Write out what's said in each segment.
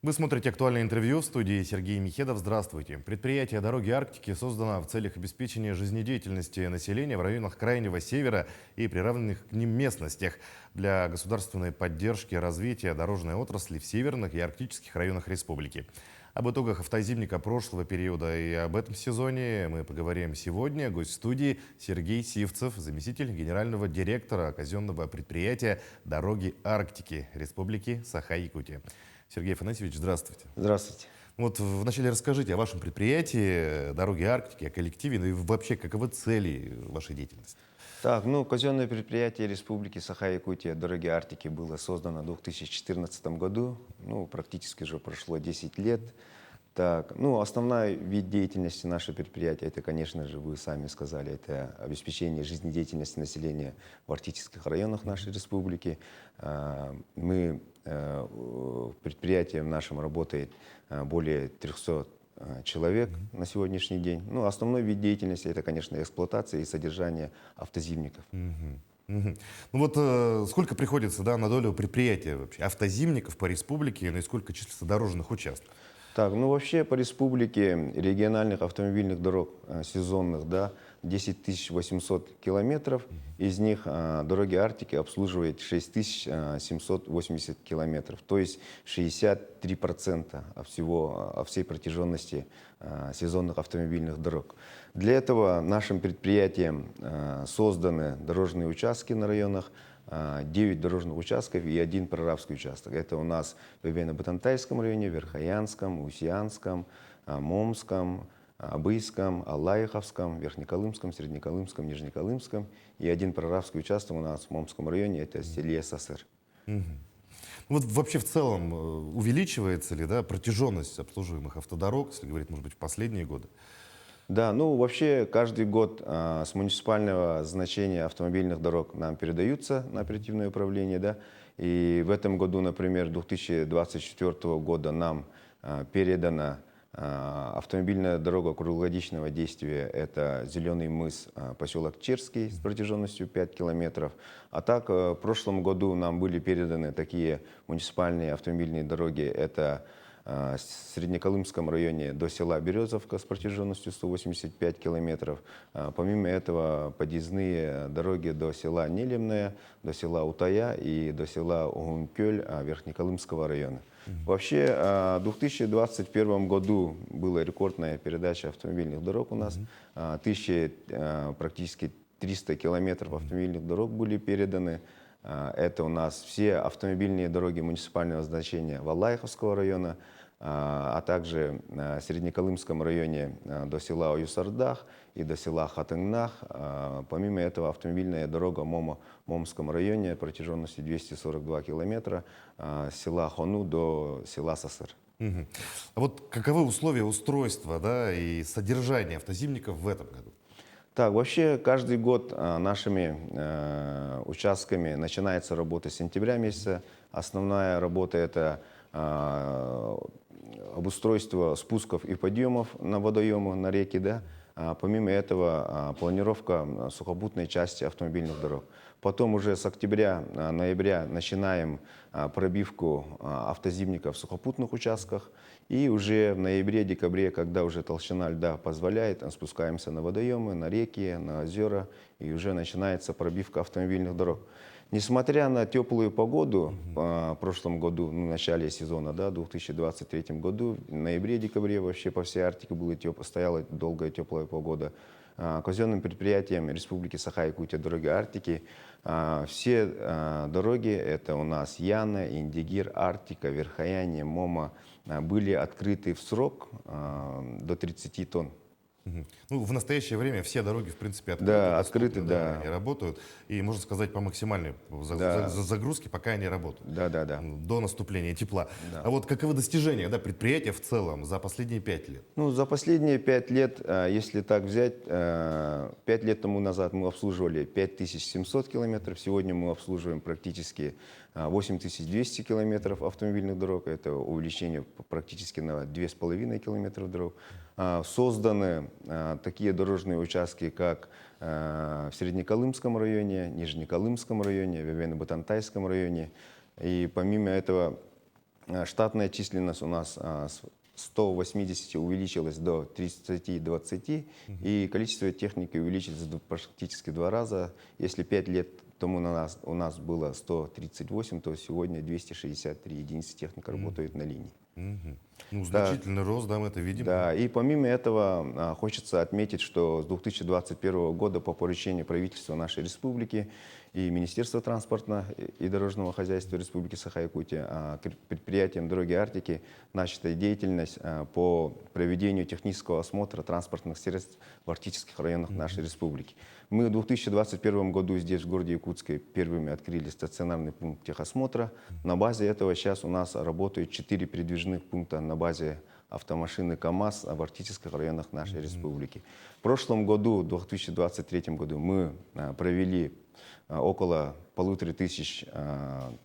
Вы смотрите «Актуальное интервью», в студии Сергей Михедов. Здравствуйте. Предприятие «Дороги Арктики» создано в целях обеспечения жизнедеятельности населения в районах Крайнего Севера и приравненных к ним местностях для государственной поддержки развития дорожной отрасли в северных и арктических районах республики. Об итогах автозимника прошлого периода и об этом сезоне мы поговорим сегодня. Гость студии Сергей Сивцев, заместитель генерального директора казенного предприятия «Дороги Арктики» Республики Саха-Якутия. Сергей Афанасьевич, здравствуйте. Здравствуйте. Вот вначале расскажите о вашем предприятии «Дороги Арктики», о коллективе, ну и вообще, каковы цели вашей деятельности? Казенное предприятие Республики Саха-Якутия «Дороги Арктики» было создано в 2014 году. Практически уже прошло 10 лет. Основной вид деятельности нашего предприятия, это, конечно же, вы сами сказали, это обеспечение жизнедеятельности населения в арктических районах нашей республики. Предприятие в нашем работает более 300 человек на сегодняшний день. Основной вид деятельности, это, конечно, эксплуатация и содержание автозимников. Сколько приходится, на долю предприятия вообще автозимников по республике, и сколько числится дорожных участков? Вообще по республике региональных автомобильных дорог сезонных, 10 800 километров. Из них «Дороги Арктики» обслуживает 6780 километров, то есть 63% от всей протяженности сезонных автомобильных дорог. Для этого нашим предприятием созданы дорожные участки на районах, 9 дорожных участков и 1 прорабский участок. Это у нас в Ивано-Бытантайском районе, Верхоянском, Усьянском, Момском, Абыйском, Аллаиховском, Верхнеколымском, Среднеколымском, Нижнеколымском. И 1 прорабский участок у нас в Момском районе, это в селе Сасыр. Вообще в целом увеличивается ли протяженность обслуживаемых автодорог, если говорить, может быть, в последние годы? Вообще каждый год с муниципального значения автомобильных дорог нам передаются на оперативное управление. И в этом году, например, 2024 года нам передана автомобильная дорога круглогодичного действия. Это Зеленый мыс, поселок Черский с протяженностью 5 километров. А так, в прошлом году нам были переданы такие муниципальные автомобильные дороги. Это в Среднеколымском районе до села Березовка с протяженностью 185 километров. Помимо этого, подъездные дороги до села Нелемное, до села Утая и до села Угункёль Верхнеколымского района. Вообще, в 2021 году была рекордная передача автомобильных дорог у нас. Практически 300 километров автомобильных дорог были переданы. Это у нас все автомобильные дороги муниципального значения Валлаиховского района, а также в Среднеколымском районе до села Оюсардах и до села Хатынгнах. Помимо этого, автомобильная дорога в Момском районе протяженностью 242 километра с села Хону до села Сасыр. А вот каковы условия устройства и содержания автозимников в этом году? Вообще каждый год нашими участками начинается работа с сентября месяца. Основная работа — это обустройство спусков и подъемов на водоемы, на реки. Помимо этого, планировка сухопутной части автомобильных дорог. Потом уже с октября-ноября начинаем пробивку автозимников в сухопутных участках. И уже в ноябре-декабре, когда уже толщина льда позволяет, спускаемся на водоемы, на реки, на озера. И уже начинается пробивка автомобильных дорог. Несмотря на теплую погоду в прошлом году, в начале сезона, в 2023 году, в ноябре-декабре вообще по всей Арктике стояла долгая теплая погода. Казенным предприятием Республики Саха-Якутия «Дороги Арктики» все дороги, это у нас Яна, Индигир, Арктика, Верхояние, Мома, были открыты в срок до 30 тонн. В настоящее время все дороги, в принципе, открыты. Да, открыты, Они работают. И, можно сказать, по максимальной загрузке, пока они работают. До наступления тепла. А вот каковы достижения предприятия в целом за последние 5 лет? За последние 5 лет, если так взять, 5 лет тому назад мы обслуживали 5700 километров. Сегодня мы обслуживаем практически 8200 километров автомобильных дорог. Это увеличение практически на 2,5 километров дорог. Созданы такие дорожные участки, как в Среднеколымском районе, Нижнеколымском районе, в Ивано-Бытантайском районе. И помимо этого Штатная численность у нас с 180 увеличилась до 30-20, и количество техники увеличилось практически в 2 раза. Если 5 лет тому у нас было 138, то сегодня 263 единицы техники работают на линии. Мгм. Ну, Да. значительный рост, да, мы это видим. Да, и помимо этого хочется отметить, что с 2021 года по поручению правительства нашей республики и Министерства транспорта и дорожного хозяйства Республики Саха-Якутия предприятием «Дороги Арктики» начата деятельность по проведению технического осмотра транспортных средств в арктических районах нашей республики. Мы в 2021 году здесь, в городе Якутске, первыми открыли стационарный пункт техосмотра. На базе этого сейчас у нас работают 4 передвижных пункта на базе автомашины КАМАЗ в арктических районах нашей республики. В прошлом году, в 2023 году, мы провели около 1500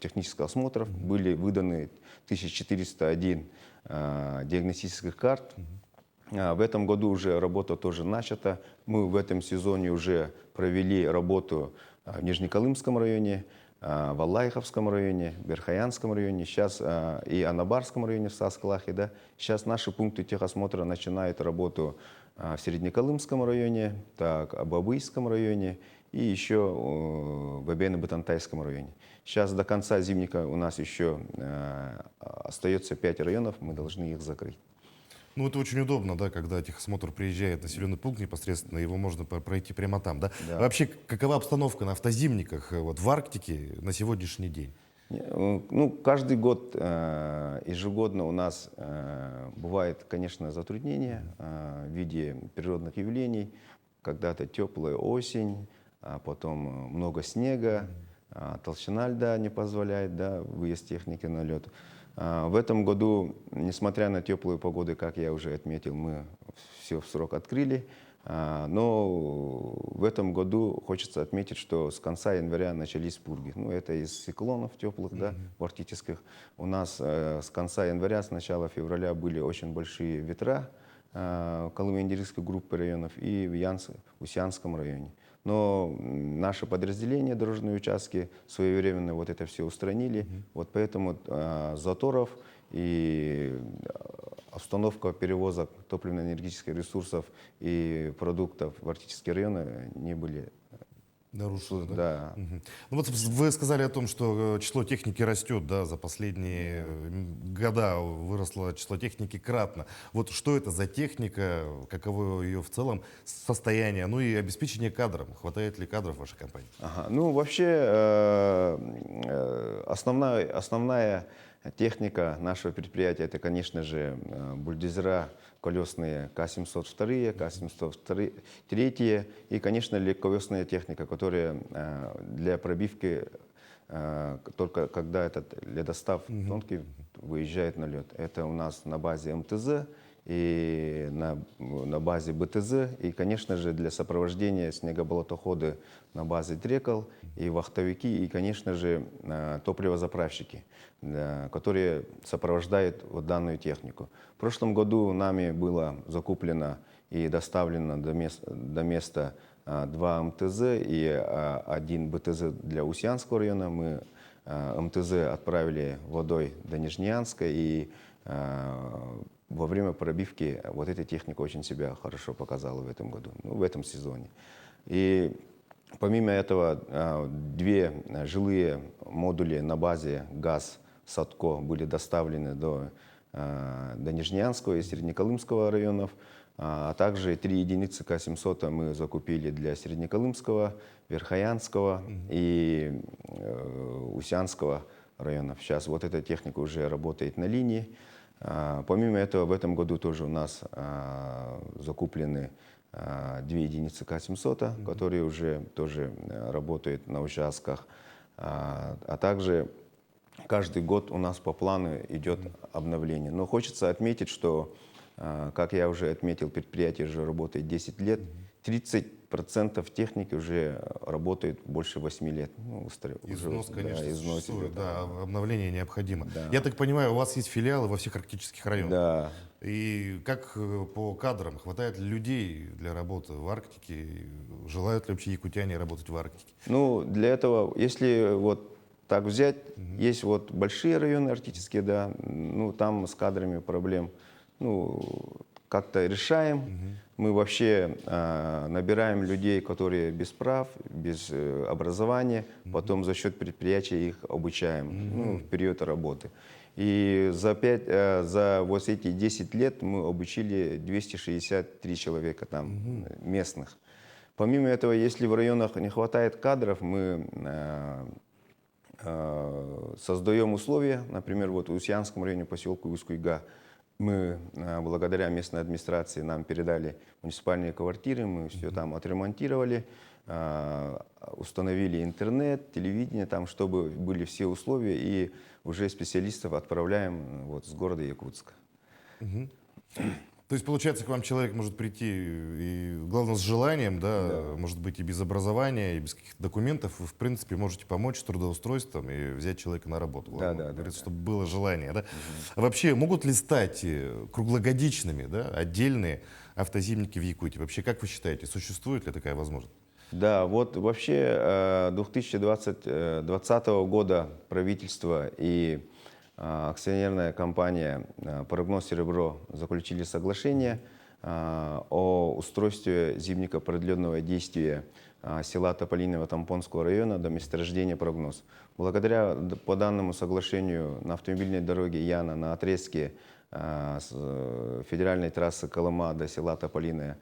технических осмотров, были выданы 1401 диагностических карт. В этом году уже работа тоже начата. Мы в этом сезоне уже провели работу в Нижнеколымском районе, в Аллайховском районе, в Верхоянском районе, сейчас и Анабарском районе в Саскалахе. Да. Сейчас наши пункты техосмотра начинают работу в Среднеколымском районе, так, в Абабыйском районе и еще в Абейно-Батантайском районе. Сейчас до конца зимника у нас еще остается 5 районов, мы должны их закрыть. Ну, это очень удобно, да, когда техосмотр приезжает в населенный пункт непосредственно, его можно пройти прямо там, да? Да. Вообще, какова обстановка на автозимниках вот, в Арктике на сегодняшний день? Ну, каждый год ежегодно у нас бывает, конечно, затруднения в виде природных явлений. Когда-то теплая осень, а потом много снега, толщина льда не позволяет, да, выезд техники на лед. В этом году, несмотря на теплую погоду, как я уже отметил, мы все в срок открыли. Но в этом году хочется отметить, что с конца января начались пурги. Ну, это из циклонов теплых, да, в арктических. У нас с конца января, с начала февраля были очень большие ветра в Колымо-Индерийской группе районов и в Усянском районе. Но наше подразделение, дорожные участки, своевременно вот это все устранили. Вот поэтому заторов и остановка перевозок топливно-энергетических ресурсов и продуктов в арктические районы не были. Нарушено, да? Да. Мгм. Ну вот вы сказали о том, что число техники растет, да, за последние года выросло число техники кратно. Вот что это за техника, каково ее в целом состояние, ну и обеспечение кадром. Хватает ли кадров в вашей компании? Ага. Ну, вообще, основная техника нашего предприятия, это, конечно же, бульдозера колесные К-702, К-703 и, конечно, легковесная техника, которая для пробивки только когда этот ледостав тонкий выезжает на лед. Это у нас на базе МТЗ и на базе БТЗ, и, конечно же, для сопровождения снегоболотоходы на базе Трекол, и вахтовики, и, конечно же, топливозаправщики, которые сопровождают вот данную технику. В прошлом году нами было закуплено и доставлено до места 2 МТЗ и 1 БТЗ для Усянского района. Мы МТЗ отправили водой до Нижнеянска, и во время пробивки вот эта техника очень себя хорошо показала в этом году, ну, в этом сезоне. И помимо этого 2 жилые модули на базе ГАЗ-Садко были доставлены до Нижнеянского и Среднеколымского районов, а также 3 единицы К-700 мы закупили для Среднеколымского, Верхоянского и Усянского районов. Сейчас вот эта техника уже работает на линии. Помимо этого, в этом году тоже у нас закуплены 2 единицы К-700, которые уже тоже работают на участках. А также каждый год у нас по плану идет обновление. Но хочется отметить, что, как я уже отметил, предприятие уже работает 10 лет, 30% техники уже работает больше 8 лет. Ну, Износ, уже, конечно, да, износит, существует, да. да, обновление необходимо. Да. Я так понимаю, у вас есть филиалы во всех арктических районах. Да. И как по кадрам, хватает ли людей для работы в Арктике? Желают ли вообще якутяне работать в Арктике? Ну, для этого, если вот так взять. Есть вот большие районы арктические, да, ну там с кадрами проблем, ну как-то решаем. Мы вообще набираем людей, которые без прав, без образования, потом за счет предприятия их обучаем, ну, в период работы. И за вот эти 10 лет мы обучили 263 человека там, местных. Помимо этого, если в районах не хватает кадров, мы создаем условия, например, вот в Усьянском районе, поселку Усть-Куйга, мы, благодаря местной администрации, нам передали муниципальные квартиры, мы все там отремонтировали, установили интернет, телевидение, там, чтобы были все условия, и уже специалистов отправляем вот с города Якутска. То есть, получается, к вам человек может прийти, и, главное, с желанием, да, может быть, и без образования, и без каких-то документов, вы, в принципе, можете помочь с трудоустройством и взять человека на работу. Главное, говорится, чтобы было желание. Да? А вообще, могут ли стать круглогодичными, да, отдельные автозимники в Якутии? Вообще, как вы считаете, существует ли такая возможность? Да, вот вообще 2020 года правительство и акционерная компания «Прогноз Серебро» заключили соглашение о устройстве зимника продленного действия села Тополиного Тампонского района до месторождения «Прогноз». Благодаря по данному соглашению на автомобильной дороге Яна на отрезке с федеральной трассы Колыма до села Тополиное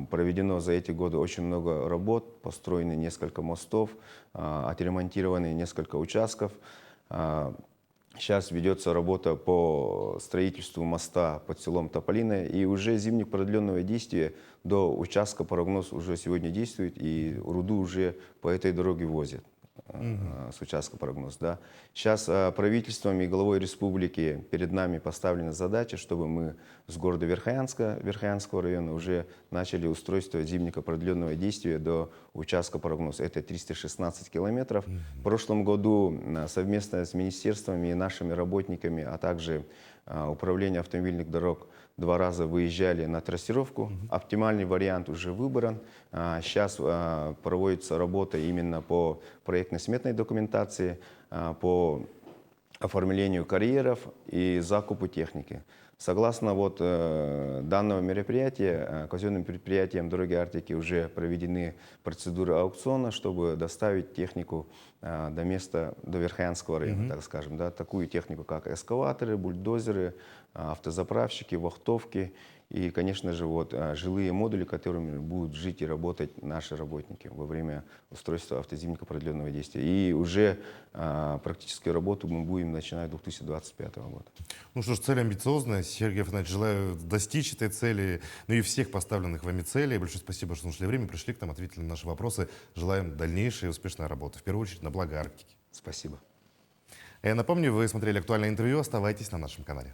проведено за эти годы очень много работ, построены несколько мостов, отремонтированы несколько участков. Сейчас ведется работа по строительству моста под селом Тополиное, и уже зимник продленного действия до участка «Прогноз» уже сегодня действует, и руду уже по этой дороге возят. С участка «Прогноз». Да. Сейчас правительством и главой республики перед нами поставлена задача, чтобы мы с города Верхоянского района уже начали устройство зимника продленного действия до участка «Прогноз». Это 316 километров. В прошлом году совместно с министерствами и нашими работниками, а также управление автомобильных дорог 2 раза выезжали на трассировку. Оптимальный вариант уже выбран. Сейчас проводится работа именно по проектно-сметной документации, по оформлению карьеров и закупу техники. Согласно вот данного мероприятия, казенным предприятиям «Дороги Арктики» уже проведены процедуры аукциона, чтобы доставить технику до места, до Верхоянского района, так скажем. Да, такую технику, как эскаваторы, бульдозеры, автозаправщики, вахтовки и, конечно же, вот, жилые модули, которыми будут жить и работать наши работники во время устройства автозимника продленного действия. И уже практическую работу мы будем начинать 2025 года. Ну что ж, цель амбициозная. Сергей Афанасьевич, желаю достичь этой цели, ну и всех поставленных вами целей. Большое спасибо, что нашли время, пришли к нам, ответили на наши вопросы. Желаем дальнейшей успешной работы, в первую очередь на благо Арктики. Спасибо. Я напомню, вы смотрели актуальное интервью. Оставайтесь на нашем канале.